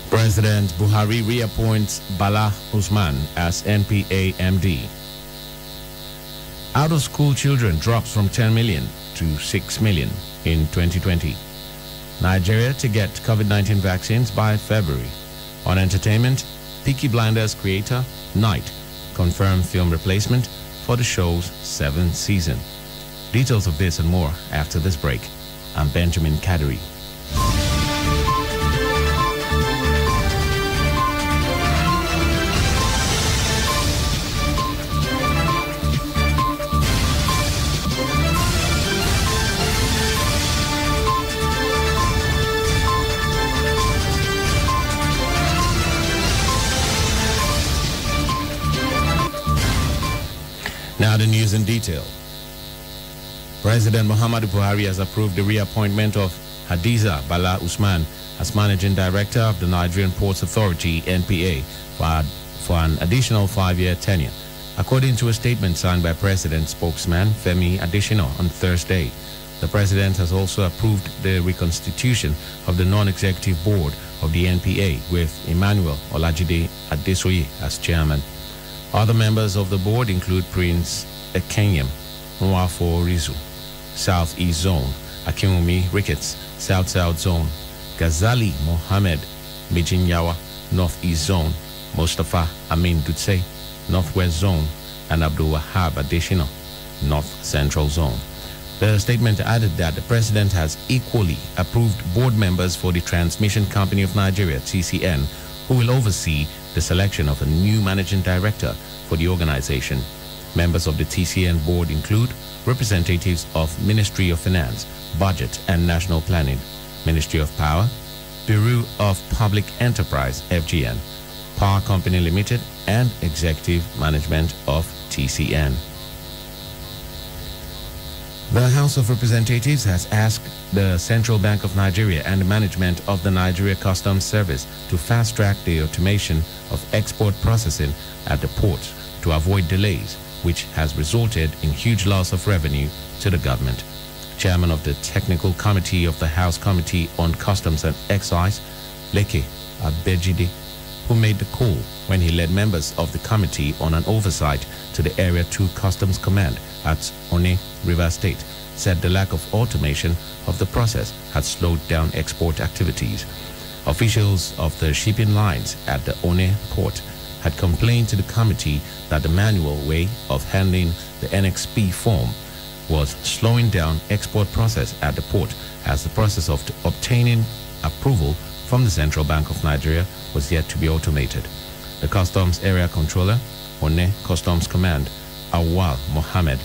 President Buhari reappoints Bala Usman as NPA MD. Out-of-school children drops from 10 million to 6 million in 2020. Nigeria to get COVID-19 vaccines by February. On entertainment, Peaky Blinders creator Knight confirmed film replacement for the show's 7th season. Details of this and more after this break. I'm Benjamin Kadiri. Now the news in detail. President Muhammadu Buhari has approved the reappointment of Hadiza Bala Usman as Managing Director of the Nigerian Ports Authority, NPA, for an additional 5-year tenure. According to a statement signed by President spokesman Femi Adesina on Thursday, the President has also approved the reconstitution of the non-executive board of the NPA with Emmanuel Olajide Adesoye as chairman. Other members of the board include Prince Ekenyem Nwafo Rizu, Southeast Zone, Akinwumi Ricketts, South-South Zone, Ghazali Mohammed Mijinyawa, Northeast Zone, Mustafa Amin Dutse, Northwest Zone, and Abdul Wahab Adesina, North Central Zone. The statement added that the President has equally approved board members for the Transmission Company of Nigeria, TCN, who will oversee the selection of a new managing director for the organization. Members of the TCN board include representatives of Ministry of Finance, Budget and National Planning, Ministry of Power, Bureau of Public Enterprise, FGN, Power Company Limited, and Executive Management of TCN. The House of Representatives has asked the Central Bank of Nigeria and the management of the Nigeria Customs Service to fast-track the automation of export processing at the ports to avoid delays, which has resulted in huge loss of revenue to the government. Chairman of the Technical Committee of the House Committee on Customs and Excise, Leke Abejide, who made the call when he led members of the committee on an oversight to the Area 2 Customs Command at One, Rivers State, said the lack of automation of the process had slowed down export activities. Officials of the shipping lines at the One port had complained to the committee that the manual way of handling the NXP form was slowing down export process at the port, as the process of obtaining approval from the Central Bank of Nigeria was yet to be automated. The Customs Area Controller, One Customs Command, Awal Mohammed,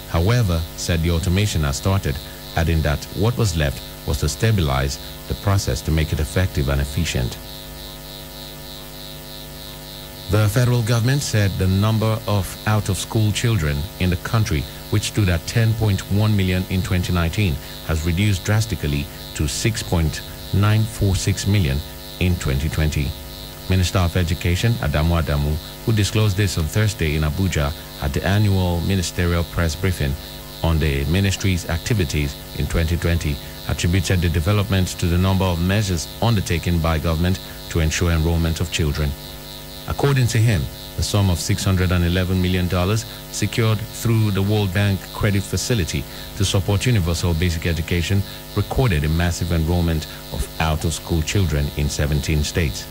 however, said the automation has started, adding that what was left was to stabilize the process to make it effective and efficient. The federal government said the number of out-of-school children in the country, which stood at 10.1 million in 2019, has reduced drastically to 6.946 million in 2020. Minister of Education Adamu Adamu, who disclosed this on Thursday in Abuja at the annual ministerial press briefing on the ministry's activities in 2020, attributed the development to the number of measures undertaken by government to ensure enrollment of children. According to him, the sum of $611 million secured through the World Bank credit facility to support universal basic education recorded a massive enrollment of out-of-school children in 17 states.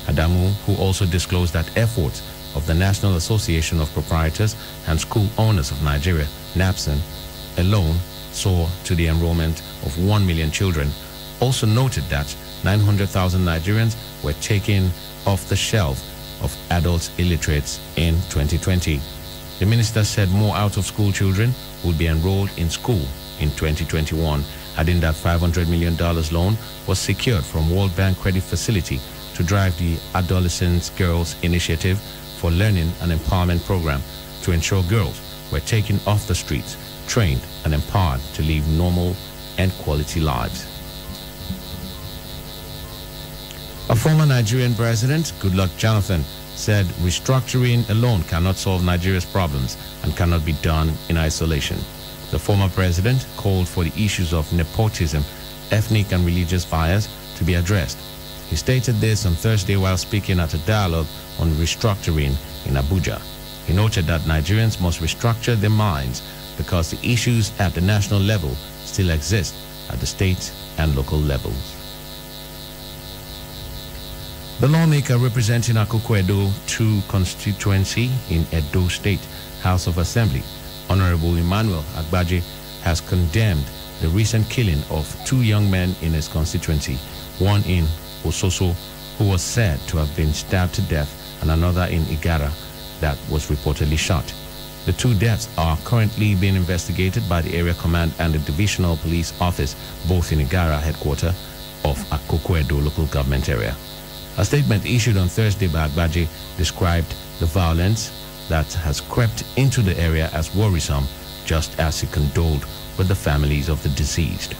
Adamu, who also disclosed that efforts of the National Association of Proprietors and School Owners of Nigeria, NAPSON, alone saw to the enrollment of 1 million children, also noted that 900,000 Nigerians were taken off the shelf of adult illiterates in 2020. The minister said more out-of-school children would be enrolled in school in 2021, adding that $500 million loan was secured from World Bank credit facility to drive the Adolescent Girls Initiative for Learning and Empowerment program to ensure girls were taken off the streets, trained and empowered to live normal and quality lives. A former Nigerian president, Goodluck Jonathan, said restructuring alone cannot solve Nigeria's problems and cannot be done in isolation. The former president called for the issues of nepotism, ethnic and religious bias to be addressed. He stated this on Thursday while speaking at a dialogue on restructuring in Abuja. He noted that Nigerians must restructure their minds because the issues at the national level still exist at the state and local levels. The lawmaker representing Akoko Edo 2 constituency in Edo State House of Assembly, Honorable Emmanuel Agbaje, has condemned the recent killing of 2 young men in his constituency, one in Ososo, who was said to have been stabbed to death, and another in Igara that was reportedly shot. The 2 deaths are currently being investigated by the Area Command and the Divisional Police Office, both in Igara headquarters of Akoko Edo local government area. A statement issued on Thursday by Agbaje described the violence that has crept into the area as worrisome, just as he condoled with the families of the deceased.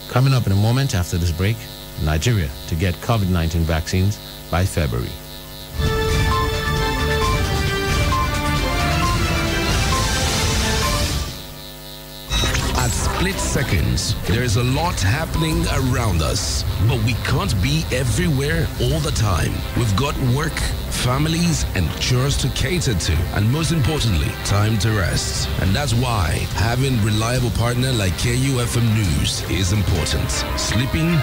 Coming up in a moment after this break, Nigeria to get COVID-19 vaccines by February. At split seconds, there is a lot happening around us, but we can't be everywhere all the time. We've got work, families, and chores to cater to, and most importantly, time to rest. And that's why having reliable partner like KUFM News is important. Sleeping?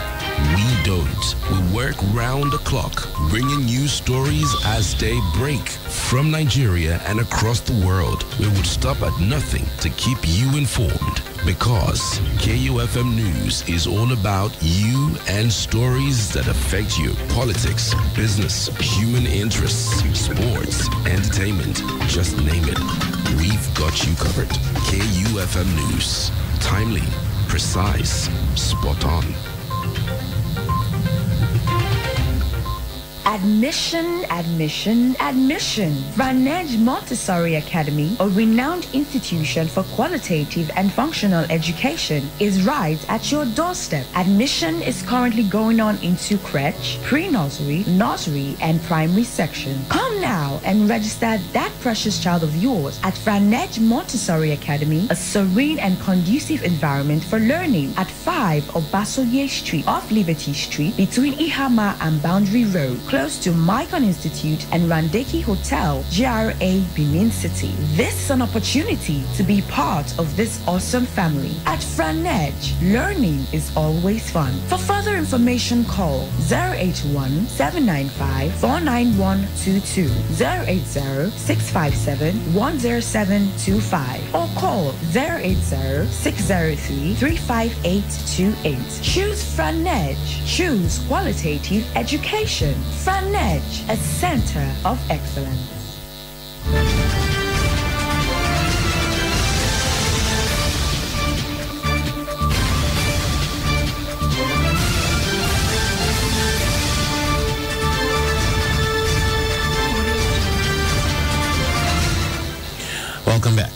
We don't. We work round the clock, bringing you stories as they break from Nigeria and across the world. We would stop at nothing to keep you informed, because KUFM News is all about you and stories that affect you. Politics, business, human interests, sports, entertainment, just name it. We've got you covered. KUFM News. Timely, precise, spot on. Admission, admission, admission. Franedge Montessori Academy, a renowned institution for qualitative and functional education, is right at your doorstep. Admission is currently going on into crèche, pre-nursery, nursery, and primary section. Come now and register that precious child of yours at Franedge Montessori Academy, a serene and conducive environment for learning at 5 Obasoye Street off Liberty Street between Ihama and Boundary Road, close to Micon Institute and Randeki Hotel, GRA, Benin City. This is an opportunity to be part of this awesome family. At Franedge, learning is always fun. For further information, call 081-795-49122, 080-657-10725, or call 080-603-35828. Choose Franedge. Choose qualitative education. Franedge, a center of excellence. Welcome back.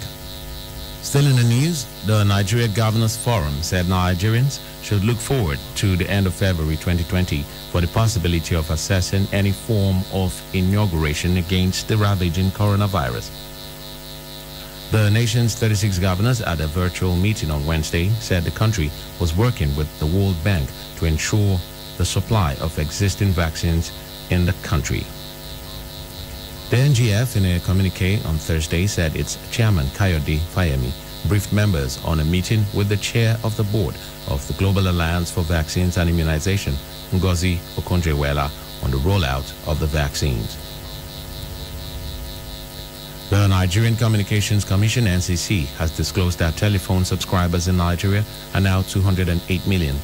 Still in the news, the Nigeria Governors Forum said Nigerians should look forward to the end of February 2020 for the possibility of assessing any form of inauguration against the ravaging coronavirus. The nation's 36 governors at a virtual meeting on Wednesday said the country was working with the World Bank to ensure the supply of existing vaccines in the country. The NGF, in a communique on Thursday, said its chairman, Kayode Fayemi, briefed members on a meeting with the chair of the board of the Global Alliance for Vaccines and Immunization, Ngozi Okonjo-Iweala, on the rollout of the vaccines. The Nigerian Communications Commission, NCC, has disclosed that telephone subscribers in Nigeria are now 208 million.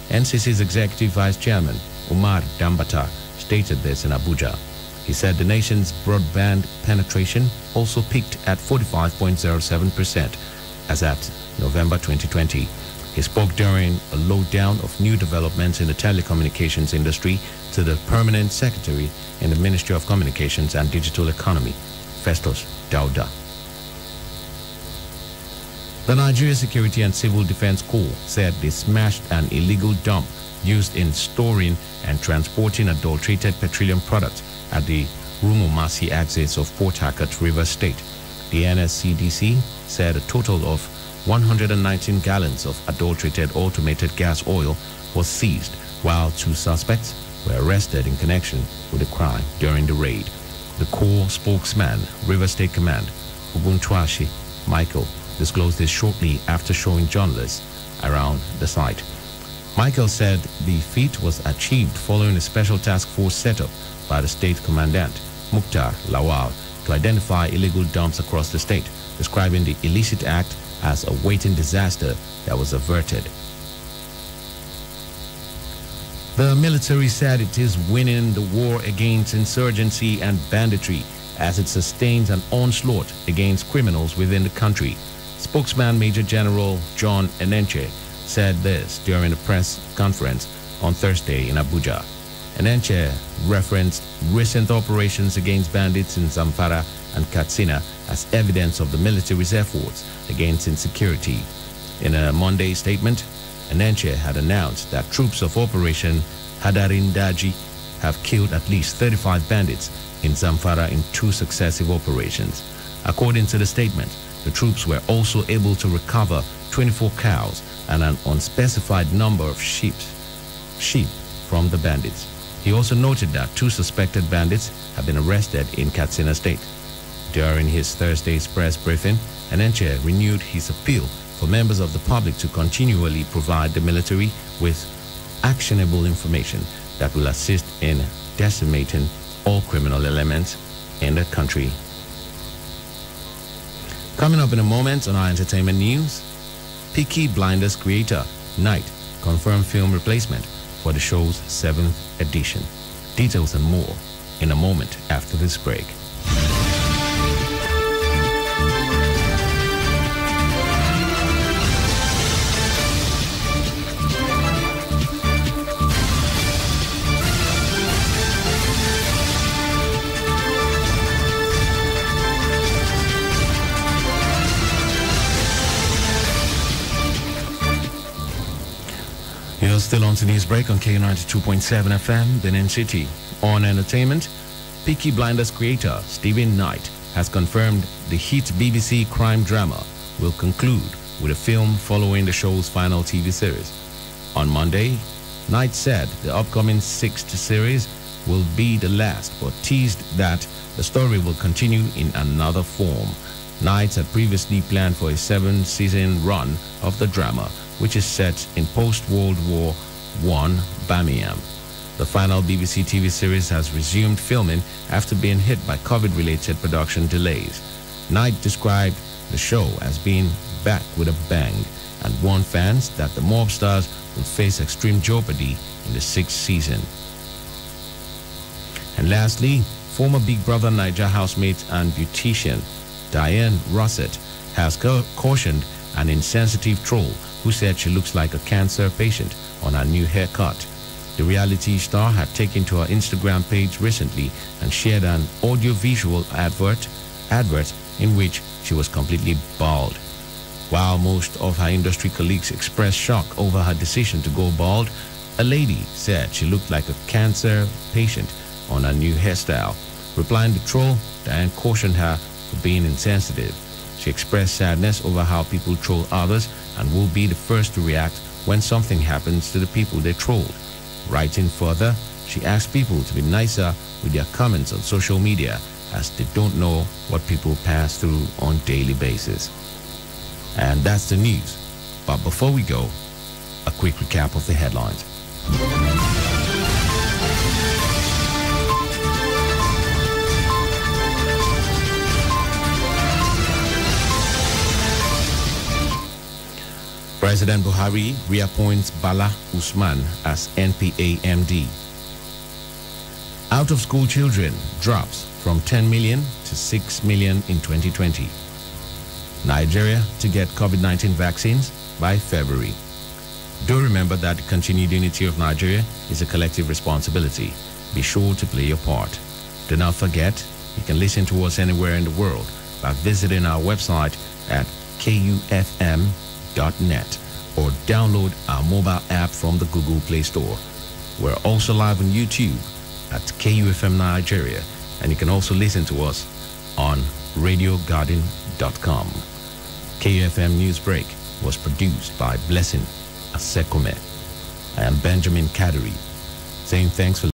NCC's executive vice chairman, Umar Dambata, stated this in Abuja. He said the nation's broadband penetration also peaked at 45.07% as at November 2020. He spoke during a lowdown of new developments in the telecommunications industry to the Permanent Secretary in the Ministry of Communications and Digital Economy, Festus Dauda. The Nigeria Security and Civil Defense Corps said they smashed an illegal dump used in storing and transporting adulterated petroleum products at the Rumumasi axis of Port Harcourt, Rivers State. The NSCDC said a total of 119 gallons of adulterated automated gas oil was seized while 2 suspects were arrested in connection with the crime during the raid. The Corps spokesman, River State Command, Oguntuashi Michael, disclosed this shortly after showing journalists around the site. Michael said the feat was achieved following a special task force set up by the state commandant, Mukhtar Lawal, to identify illegal dumps across the state, describing the illicit act as a waiting disaster that was averted. The military said it is winning the war against insurgency and banditry as it sustains an onslaught against criminals within the country. Spokesman Major General John Enenche said this during a press conference on Thursday in Abuja. Enenche referenced recent operations against bandits in Zamfara and Katsina as evidence of the military's efforts against insecurity. In a Monday statement, Enenche had announced that troops of Operation Hadarin Daji have killed at least 35 bandits in Zamfara in 2 successive operations. According to the statement, the troops were also able to recover 24 cows and an unspecified number of sheep from the bandits. He also noted that 2 suspected bandits have been arrested in Katsina State. During his Thursday's press briefing, Enenche renewed his appeal for members of the public to continually provide the military with actionable information that will assist in decimating all criminal elements in the country. Coming up in a moment on our entertainment news, Peaky Blinders creator Knight confirmed film replacement for the show's 7th edition. Details and more in a moment after this break. You're still on to Newsbreak on K92.7 FM, Benin City. On entertainment, Peaky Blinders creator Stephen Knight has confirmed the hit BBC crime drama will conclude with a film following the show's final TV series. On Monday, Knight said the upcoming 6th series will be the last, but teased that the story will continue in another form. Knight had previously planned for a 7-season run of the drama, which is set in post-World War I Birmingham. The final BBC TV series has resumed filming after being hit by COVID-related production delays. Knight described the show as being back with a bang and warned fans that the mobsters will face extreme jeopardy in the 6th season. And lastly, former Big Brother Naija housemate and beautician Diane Rossett has cautioned an insensitive troll who said she looks like a cancer patient on her new haircut. The reality star had taken to her Instagram page recently and shared an audio-visual advert in which she was completely bald. While most of her industry colleagues expressed shock over her decision to go bald, a lady said she looked like a cancer patient on her new hairstyle. Replying to the troll, Diane cautioned her for being insensitive. She expressed sadness over how people troll others and will be the first to react when something happens to the people they trolled. Writing further, she asked people to be nicer with their comments on social media as they don't know what people pass through on a daily basis. And that's the news. But before we go, a quick recap of the headlines. President Buhari reappoints Bala Usman as NPA MD. Out-of-school children drops from 10 million to 6 million in 2020. Nigeria to get COVID-19 vaccines by February. Do remember that the continued unity of Nigeria is a collective responsibility. Be sure to play your part. Do not forget, you can listen to us anywhere in the world by visiting our website at KUFM.net or download our mobile app from the Google Play Store. We're also live on YouTube at KUFM Nigeria, and you can also listen to us on radiogarden.com. KUFM Newsbreak was produced by Blessing Asekome. I am Benjamin Kadiri, saying thanks for